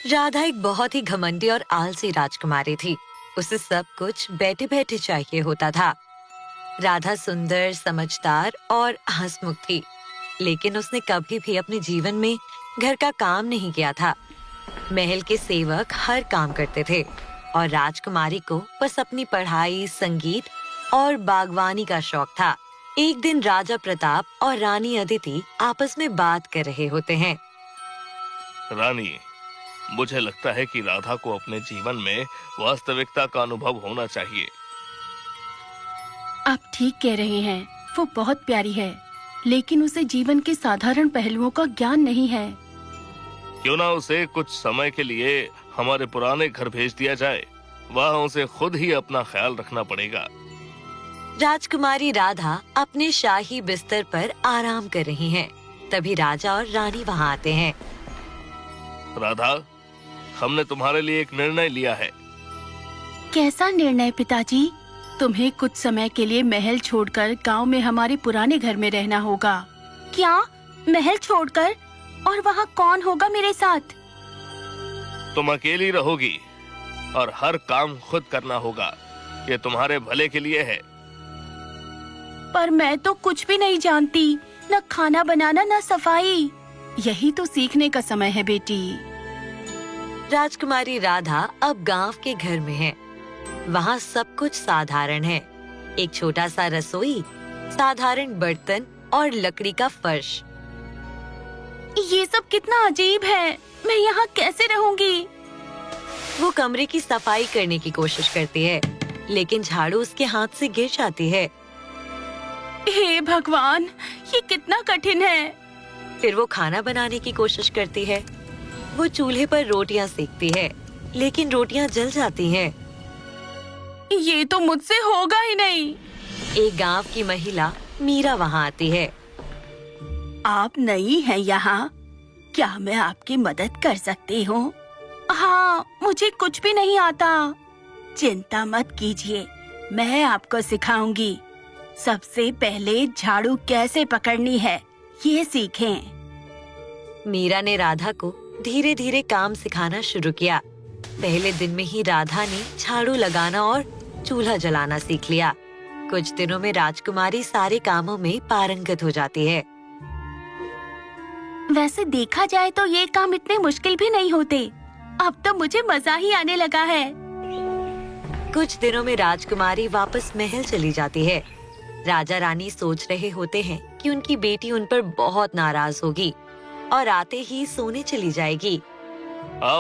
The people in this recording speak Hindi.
राधा एक बहुत ही घमंडी और आलसी राजकुमारी थी। उसे सब कुछ बैठे बैठे चाहिए होता था। राधा सुंदर, समझदार और हंसमुख थी, लेकिन उसने कभी भी अपने जीवन में घर का काम नहीं किया था। महल के सेवक हर काम करते थे और राजकुमारी को बस अपनी पढ़ाई, संगीत और बागवानी का शौक था। एक दिन राजा प्रताप और रानी अदिति आपस में बात कर रहे होते हैं। रानी, मुझे लगता है कि राधा को अपने जीवन में वास्तविकता का अनुभव होना चाहिए। आप ठीक कह रहे हैं, वो बहुत प्यारी है, लेकिन उसे जीवन के साधारण पहलुओं का ज्ञान नहीं है। क्यों ना उसे कुछ समय के लिए हमारे पुराने घर भेज दिया जाए। वहाँ उसे खुद ही अपना ख्याल रखना पड़ेगा। राजकुमारी राधा अपने शाही बिस्तर पर आराम कर रही हैं। तभी राजा और रानी वहाँ आते हैं। राधा, हमने तुम्हारे लिए एक निर्णय लिया है। कैसा निर्णय पिताजी? तुम्हें कुछ समय के लिए महल छोड़कर गांव में हमारे पुराने घर में रहना होगा। क्या? महल छोड़कर? और वहाँ कौन होगा मेरे साथ? तुम अकेली रहोगी और हर काम खुद करना होगा। ये तुम्हारे भले के लिए है। पर मैं तो कुछ भी नहीं जानती, न खाना बनाना न सफाई। यही तो सीखने का समय है बेटी। राजकुमारी राधा अब गांव के घर में है। वहाँ सब कुछ साधारण है। एक छोटा सा रसोई, साधारण बर्तन और लकड़ी का फर्श। ये सब कितना अजीब है। मैं यहाँ कैसे रहूंगी? वो कमरे की सफाई करने की कोशिश करती है, लेकिन झाड़ू उसके हाथ से गिर जाती है। हे भगवान, ये कितना कठिन है। फिर वो खाना बनाने की कोशिश करती है। वो चूल्हे पर रोटियां सेकती है, लेकिन रोटियां जल जाती हैं। ये तो मुझसे होगा ही नहीं। एक गांव की महिला मीरा वहाँ आती है। आप नई हैं यहाँ, क्या मैं आपकी मदद कर सकती हूँ? हाँ, मुझे कुछ भी नहीं आता। चिंता मत कीजिए, मैं आपको सिखाऊंगी। सबसे पहले झाड़ू कैसे पकड़नी है, ये सीखें। मीरा ने राधा को धीरे धीरे काम सिखाना शुरू किया। पहले दिन में ही राधा ने झाड़ू लगाना और चूल्हा जलाना सीख लिया। कुछ दिनों में राजकुमारी सारे कामों में पारंगत हो जाती है। वैसे देखा जाए तो ये काम इतने मुश्किल भी नहीं होते। अब तो मुझे मजा ही आने लगा है। कुछ दिनों में राजकुमारी वापस महल चली जाती है। राजा रानी सोच रहे होते हैं कि उनकी बेटी उन पर बहुत नाराज होगी और आते ही सोने चली जाएगी। आओ